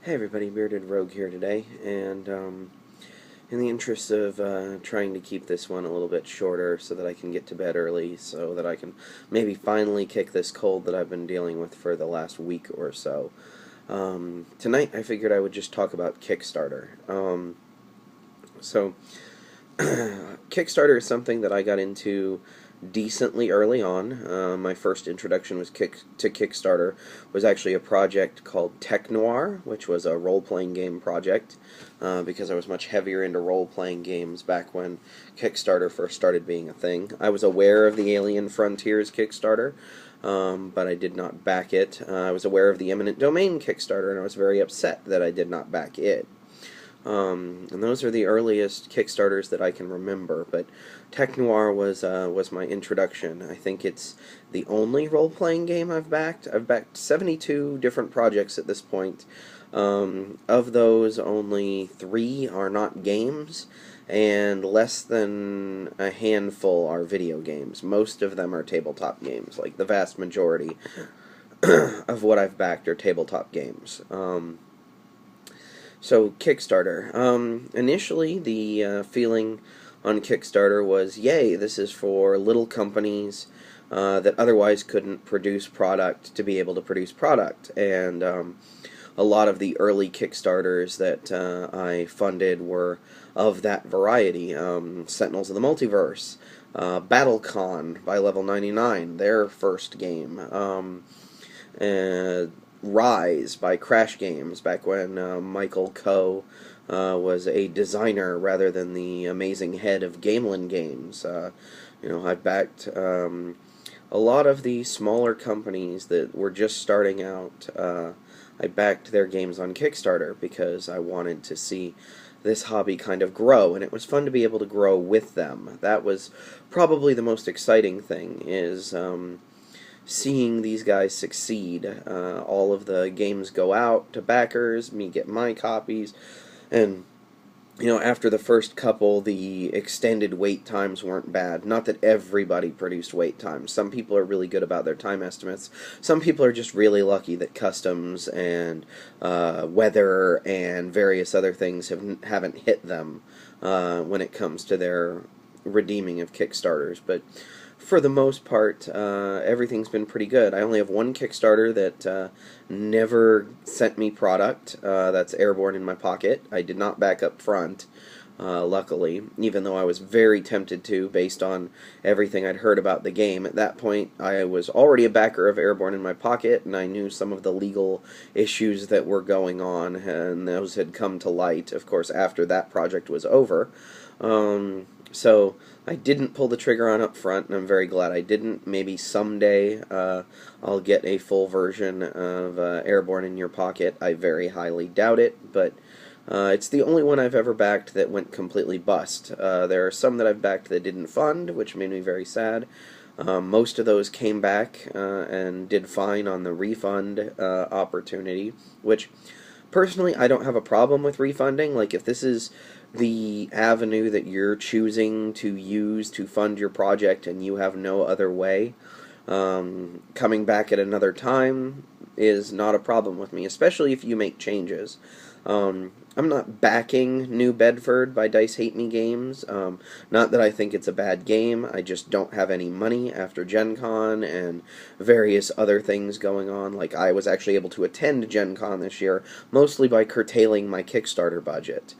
Hey everybody, Bearded Rogue here today, and in the interest of trying to keep this one a little bit shorter so that I can get to bed early, so that I can maybe finally kick this cold that I've been dealing with for the last week or so. Tonight I figured I would just talk about Kickstarter. So, Kickstarter is something that I got into decently early on. My first introduction to Kickstarter was actually a project called Tech Noir, which was a role-playing game project, because I was much heavier into role-playing games back when Kickstarter first started being a thing. I was aware of the Alien Frontiers Kickstarter, but I did not back it. I was aware of the Eminent Domain Kickstarter, and I was very upset that I did not back it. And those are the earliest Kickstarters that I can remember, but Tech Noir was my introduction. I think it's the only role-playing game I've backed. I've backed 72 different projects at this point. Of those, only 3 are not games, and less than a handful are video games. Most of them are tabletop games, like the vast majority of what I've backed are tabletop games. So, Kickstarter. Initially, the feeling on Kickstarter was, yay, this is for little companies that otherwise couldn't produce product to be able to produce product. And a lot of the early Kickstarters that I funded were of that variety. Sentinels of the Multiverse, BattleCon by Level 99, their first game. Rise by Crash Games, back when Michael Coe was a designer rather than the amazing head of Gamelin Games. I backed a lot of the smaller companies that were just starting out. I backed their games on Kickstarter because I wanted to see this hobby kind of grow, and it was fun to be able to grow with them. That was probably the most exciting thing, is seeing these guys succeed. All of the games go out to backers, me get my copies, and after the first couple, the extended wait times weren't bad. Not that everybody produced wait times. Some people are really good about their time estimates. Some people are just really lucky that customs and weather and various other things haven't hit them when it comes to their redeeming of Kickstarters. But for the most part, everything's been pretty good. I only have one Kickstarter that never sent me product. That's Airborne in My Pocket. I did not back up front, luckily, even though I was very tempted to, based on everything I'd heard about the game. At that point, I was already a backer of Airborne in My Pocket, and I knew some of the legal issues that were going on, and those had come to light, of course, after that project was over. So I didn't pull the trigger on up front, and I'm very glad I didn't. Maybe someday I'll get a full version of Airborne in Your Pocket. I very highly doubt it, but it's the only one I've ever backed that went completely bust. There are some that I've backed that didn't fund, which made me very sad. Most of those came back and did fine on the refund opportunity, which personally I don't have a problem with refunding. Like, if this is the avenue that you're choosing to use to fund your project and you have no other way, coming back at another time is not a problem with me, especially if you make changes. I'm not backing New Bedford by Dice Hate Me Games. Not that I think it's a bad game, I just don't have any money after Gen Con and various other things going on. Like, I was actually able to attend Gen Con this year, mostly by curtailing my Kickstarter budget.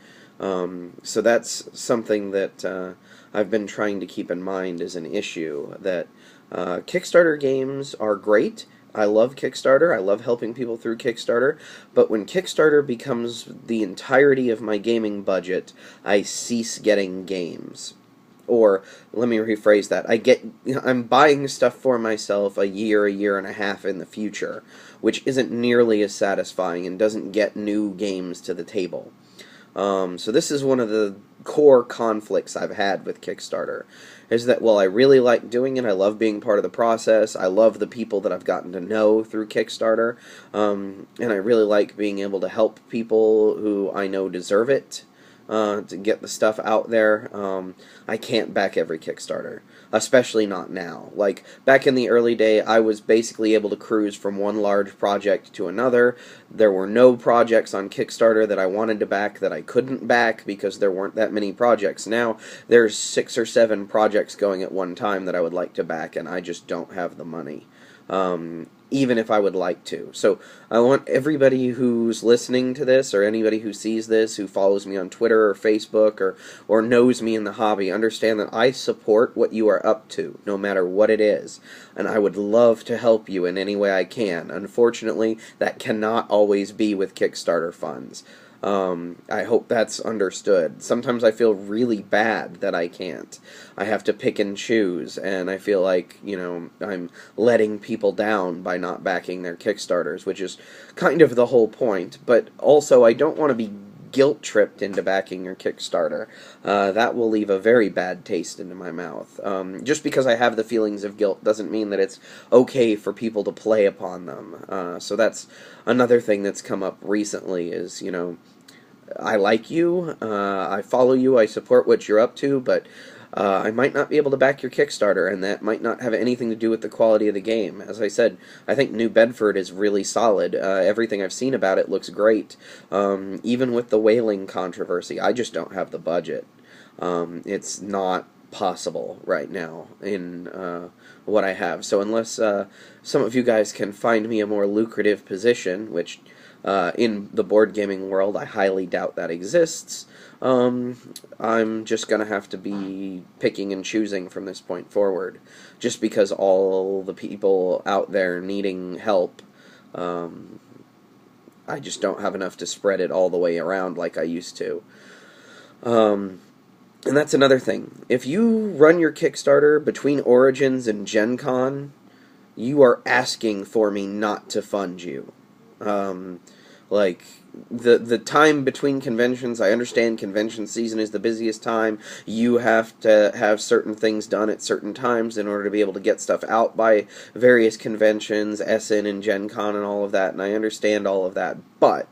So that's something that I've been trying to keep in mind as an issue, that Kickstarter games are great. I love Kickstarter. I love helping people through Kickstarter. But when Kickstarter becomes the entirety of my gaming budget, I cease getting games. Or, let me rephrase that, I'm buying stuff for myself a year and a half in the future, which isn't nearly as satisfying and doesn't get new games to the table. So this is one of the core conflicts I've had with Kickstarter, is that, well, I really like doing it, I love being part of the process, I love the people that I've gotten to know through Kickstarter, and I really like being able to help people who I know deserve it, to get the stuff out there. I can't back every Kickstarter. especially not now. Like, back in the early day, I was basically able to cruise from one large project to another. There were no projects on Kickstarter that I wanted to back that I couldn't back because there weren't that many projects. Now, there's 6 or 7 projects going at one time that I would like to back, and I just don't have the money. Even if I would like to. So I want everybody who's listening to this, or anybody who sees this, who follows me on Twitter or Facebook, or knows me in the hobby, understand that I support what you are up to, no matter what it is. And I would love to help you in any way I can. Unfortunately, that cannot always be with Kickstarter funds. I hope that's understood. Sometimes I feel really bad that I can't. I have to pick and choose, and I feel like, you know, I'm letting people down by not backing their Kickstarters, which is kind of the whole point. But also, I don't want to be guilt-tripped into backing your Kickstarter. That will leave a very bad taste into my mouth. Just because I have the feelings of guilt doesn't mean that it's okay for people to play upon them. So that's another thing that's come up recently is, you know, I like you, I follow you, I support what you're up to, but I might not be able to back your Kickstarter, and that might not have anything to do with the quality of the game. As I said, I think New Bedford is really solid. Everything I've seen about it looks great. Even with the whaling controversy, I just don't have the budget. It's not possible right now in what I have. So unless some of you guys can find me a more lucrative position, which in the board gaming world I highly doubt that exists, I'm just going to have to be picking and choosing from this point forward, just because all the people out there needing help, I just don't have enough to spread it all the way around like I used to. And that's another thing. If you run your Kickstarter between Origins and Gen Con, you are asking for me not to fund you. Like, the time between conventions, I understand convention season is the busiest time. You have to have certain things done at certain times in order to be able to get stuff out by various conventions, Essen and Gen Con and all of that, and I understand all of that. But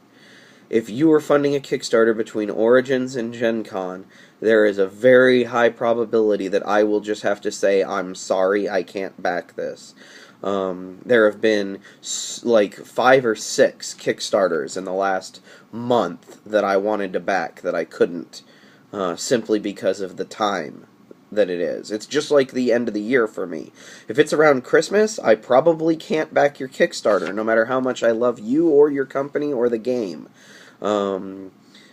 if you are funding a Kickstarter between Origins and Gen Con, there is a very high probability that I will just have to say, I'm sorry, I can't back this. There have been like 5 or 6 Kickstarters in the last month that I wanted to back that I couldn't, simply because of the time that it is. It's just like the end of the year for me. If it's around Christmas, I probably can't back your Kickstarter, no matter how much I love you or your company or the game.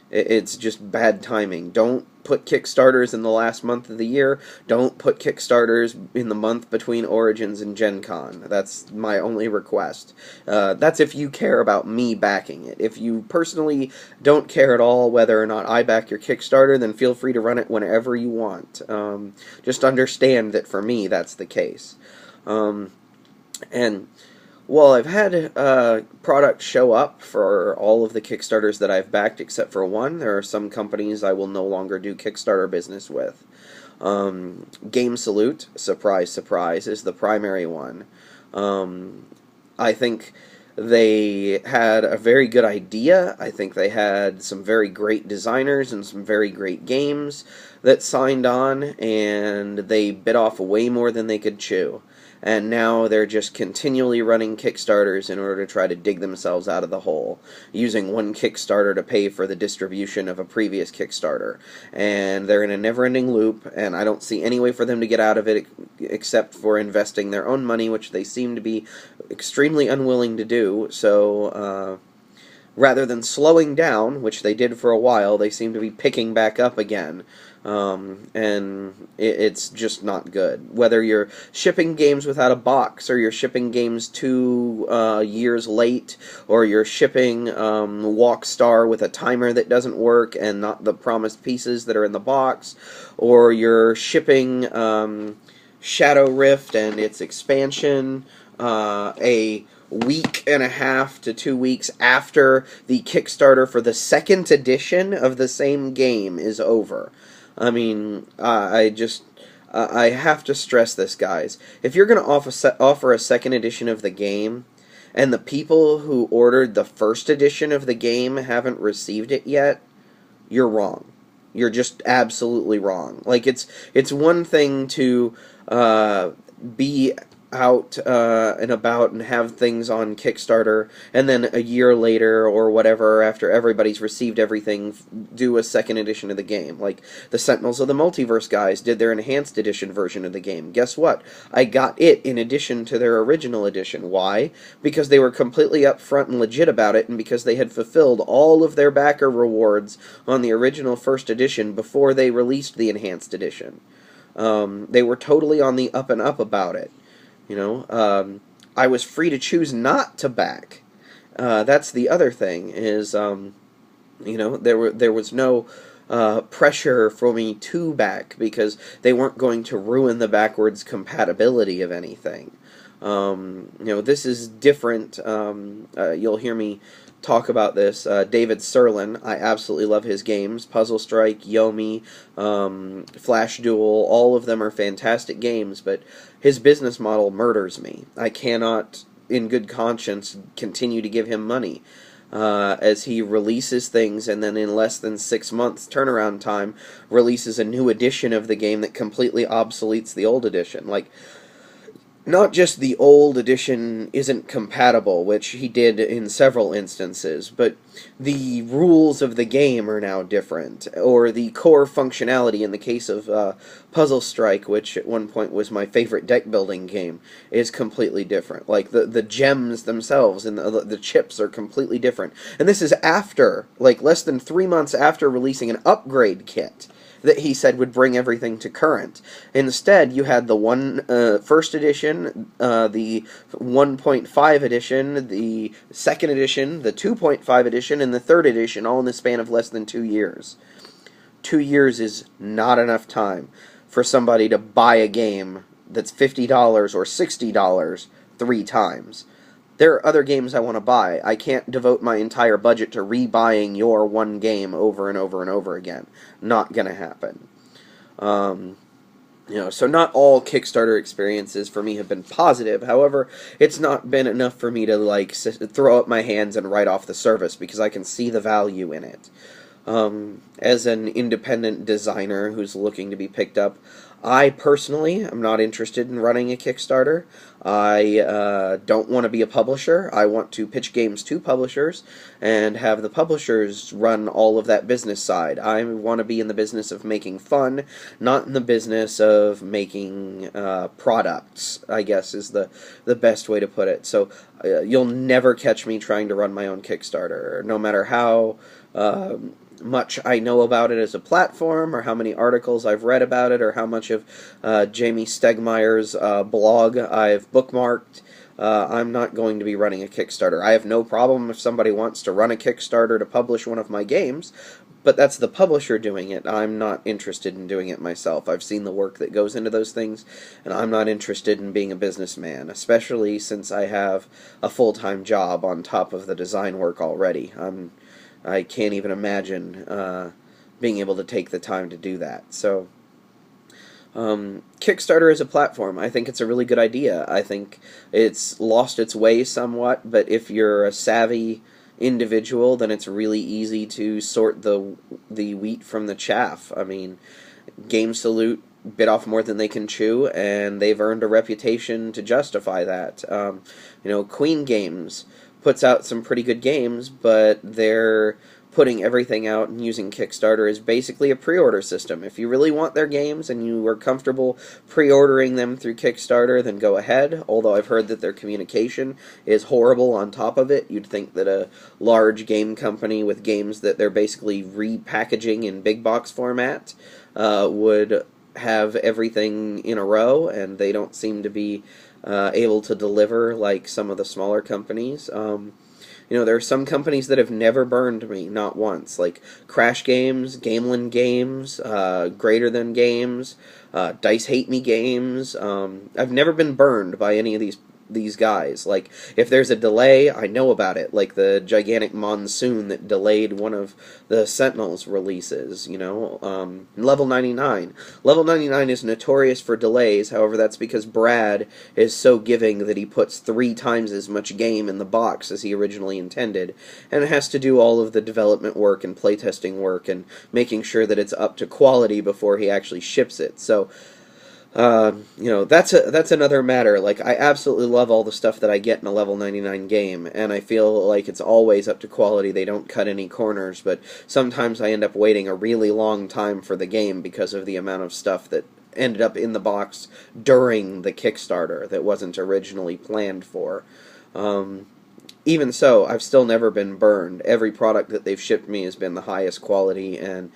It's just bad timing. Don't put Kickstarters in the last month of the year. Don't put Kickstarters in the month between Origins and Gen Con. That's my only request. That's if you care about me backing it. If you personally don't care at all whether or not I back your Kickstarter, then feel free to run it whenever you want. Just understand that for me, that's the case. And well, I've had products show up for all of the Kickstarters that I've backed except for one. There are some companies I will no longer do Kickstarter business with. Game Salute, surprise, surprise, is the primary one. I think they had a very good idea. I think they had some very great designers and some very great games that signed on, and they bit off way more than they could chew. And now they're just continually running Kickstarters in order to try to dig themselves out of the hole, using one Kickstarter to pay for the distribution of a previous Kickstarter. And they're in a never-ending loop, and I don't see any way for them to get out of it except for investing their own money, which they seem to be extremely unwilling to do. So, rather than slowing down, which they did for a while, they seem to be picking back up again. And it's just not good. Whether you're shipping games without a box, or you're shipping games 2 years late, or you're shipping Walkstar with a timer that doesn't work and not the promised pieces that are in the box, or you're shipping Shadow Rift and its expansion a week and a half to 2 weeks after the Kickstarter for the second edition of the same game is over. I mean, I have to stress this, guys. If you're going to offer a second edition of the game, and the people who ordered the first edition of the game haven't received it yet, you're wrong. You're just absolutely wrong. Like, it's one thing to be out and about and have things on Kickstarter, and then a year later or whatever, after everybody's received everything, do a second edition of the game. Like the Sentinels of the Multiverse guys did their enhanced edition version of the game. Guess what? I got it in addition to their original edition. Why? Because they were completely upfront and legit about it, and because they had fulfilled all of their backer rewards on the original first edition before they released the enhanced edition. They were totally on the up and up about it. You know, I was free to choose not to back. That's the other thing, is, you know, there was no pressure for me to back, because they weren't going to ruin the backwards compatibility of anything. You know, this is different. You'll hear me talk about this. David Serlin, I absolutely love his games. Puzzle Strike, Yomi, Flash Duel, all of them are fantastic games, but his business model murders me. I cannot, in good conscience, continue to give him money. As he releases things and then in less than 6 months turnaround time releases a new edition of the game that completely obsoletes the old edition. Like, not just the old edition isn't compatible, which he did in several instances, but the rules of the game are now different, or the core functionality in the case of Puzzle Strike, which at one point was my favorite deck building game, is completely different. Like, the gems themselves and the chips are completely different. And this is after, like, less than 3 months after releasing an upgrade kit that he said would bring everything to current. Instead, you had the first edition, the 1.5 edition, the second edition, the 2.5 edition, and the third edition, all in the span of less than 2 years. 2 years is not enough time for somebody to buy a game that's $50 or $60 3 times. There are other games I want to buy. I can't devote my entire budget to rebuying your one game over and over and over again. Not gonna happen. You know, so not all Kickstarter experiences for me have been positive. However, it's not been enough for me to, like, throw up my hands and write off the service, because I can see the value in it. As an independent designer who's looking to be picked up, I personally am not interested in running a Kickstarter. I don't want to be a publisher. I want to pitch games to publishers and have the publishers run all of that business side. I want to be in the business of making fun, not in the business of making products, I guess is the best way to put it. So you'll never catch me trying to run my own Kickstarter, no matter how much I know about it as a platform, or how many articles I've read about it, or how much of Jamie Stegmaier's blog I've bookmarked. I'm not going to be running a Kickstarter. I have no problem if somebody wants to run a Kickstarter to publish one of my games, but that's the publisher doing it. I'm not interested in doing it myself. I've seen the work that goes into those things, and I'm not interested in being a businessman, especially since I have a full-time job on top of the design work already. I can't even imagine being able to take the time to do that. So, Kickstarter as a platform, I think it's a really good idea. I think it's lost its way somewhat, but if you're a savvy individual, then it's really easy to sort the wheat from the chaff. I mean, Game Salute bit off more than they can chew, and they've earned a reputation to justify that. You know, Queen Games puts out some pretty good games, but they're putting everything out and using Kickstarter as basically a pre-order system. If you really want their games and you are comfortable pre-ordering them through Kickstarter, then go ahead, although I've heard that their communication is horrible on top of it. You'd think that a large game company with games that they're basically repackaging in big box format would have everything in a row, and they don't seem to be able to deliver like some of the smaller companies. You know, there are some companies that have never burned me, not once, like Crash Games, Gamelin Games, Greater Than Games, Dice Hate Me Games. I've never been burned by any of these guys. Like, if there's a delay, I know about it, like the gigantic monsoon that delayed one of the Sentinels releases, you know. Level 99. Level 99 is notorious for delays, however that's because Brad is so giving that he puts 3 times as much game in the box as he originally intended, and has to do all of the development work and playtesting work and making sure that it's up to quality before he actually ships it. So That's another matter. Like, I absolutely love all the stuff that I get in a level 99 game, and I feel like it's always up to quality. They don't cut any corners, but sometimes I end up waiting a really long time for the game because of the amount of stuff that ended up in the box during the Kickstarter that wasn't originally planned for. Even so, I've still never been burned. Every product that they've shipped me has been the highest quality and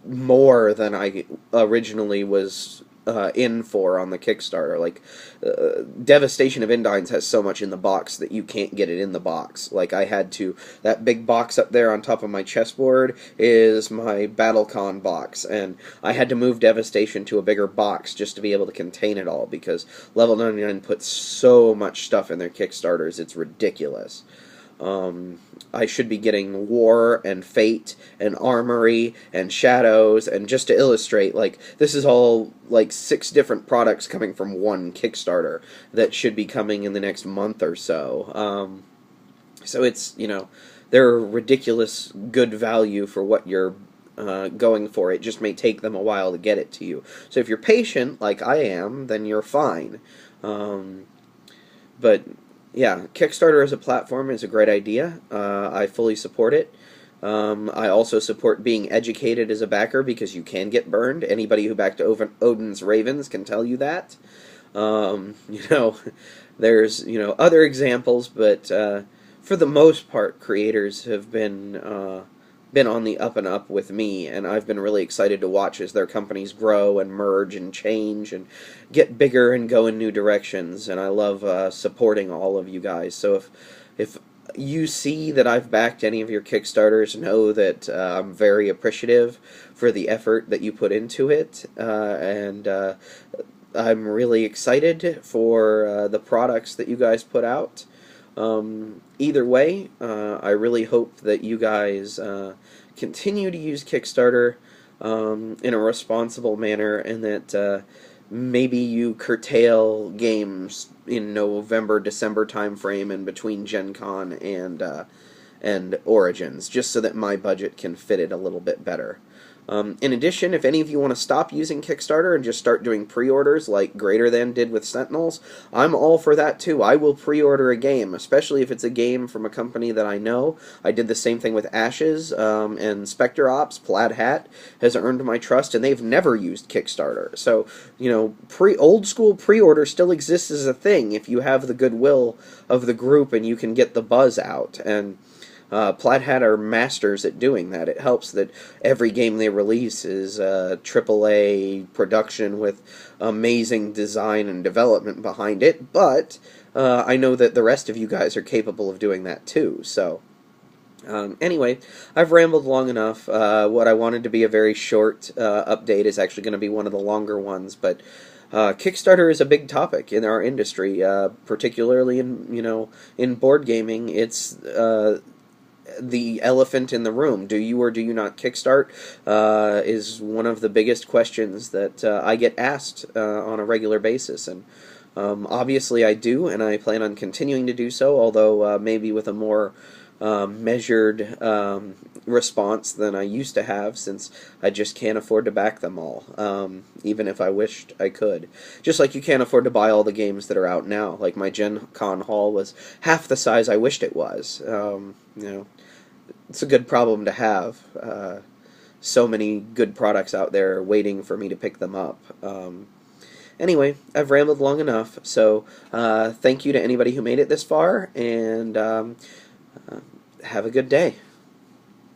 more than I originally was in for on the Kickstarter. Like, Devastation of Endines has so much in the box that you can't get it in the box. Like, I had to, that big box up there on top of my chessboard is my BattleCon box, and I had to move Devastation to a bigger box just to be able to contain it all, because Level 99 puts so much stuff in their Kickstarters, it's ridiculous. I should be getting War and Fate and Armory and Shadows, and just to illustrate, like, this is all like 6 different products coming from one Kickstarter that should be coming in the next month or so. So it's, they're ridiculous good value for what you're going for. It just may take them a while to get it to you. So if you're patient, like I am, then you're fine. But yeah, Kickstarter as a platform is a great idea. I fully support it. I also support being educated as a backer, because you can get burned. Anybody who backed Odin's Ravens can tell you that. There's other examples, but for the most part, creators have been on the up and up with me, and I've been really excited to watch as their companies grow and merge and change and get bigger and go in new directions, and I love supporting all of you guys. So if you see that I've backed any of your Kickstarters, know that I'm very appreciative for the effort that you put into it, and I'm really excited for the products that you guys put out. Either way, I really hope that you guys continue to use Kickstarter in a responsible manner, and that maybe you curtail games in November, December timeframe in between Gen Con and Origins, just so that my budget can fit it a little bit better. In addition, if any of you want to stop using Kickstarter and just start doing pre-orders like Greater Than did with Sentinels, I'm all for that too. I will pre-order a game, especially if it's a game from a company that I know. I did the same thing with Ashes, and Spectre Ops. Plaid Hat has earned my trust, and they've never used Kickstarter. So, old school pre-order still exists as a thing if you have the goodwill of the group and you can get the buzz out. And Plaid Hat are masters at doing that. It helps that every game they release is AAA production with amazing design and development behind it, but I know that the rest of you guys are capable of doing that too, so anyway, I've rambled long enough. What I wanted to be a very short update is actually going to be one of the longer ones, but Kickstarter is a big topic in our industry, particularly in board gaming. It's the elephant in the room. Do you or do you not kickstart? Is one of the biggest questions that I get asked on a regular basis, and obviously I do, and I plan on continuing to do so, although maybe with a more measured response than I used to have, since I just can't afford to back them all, even if I wished I could. Just like you can't afford to buy all the games that are out now. Like, my Gen Con haul was half the size I wished it was. It's a good problem to have. So many good products out there waiting for me to pick them up. Anyway, I've rambled long enough, so thank you to anybody who made it this far, and have a good day.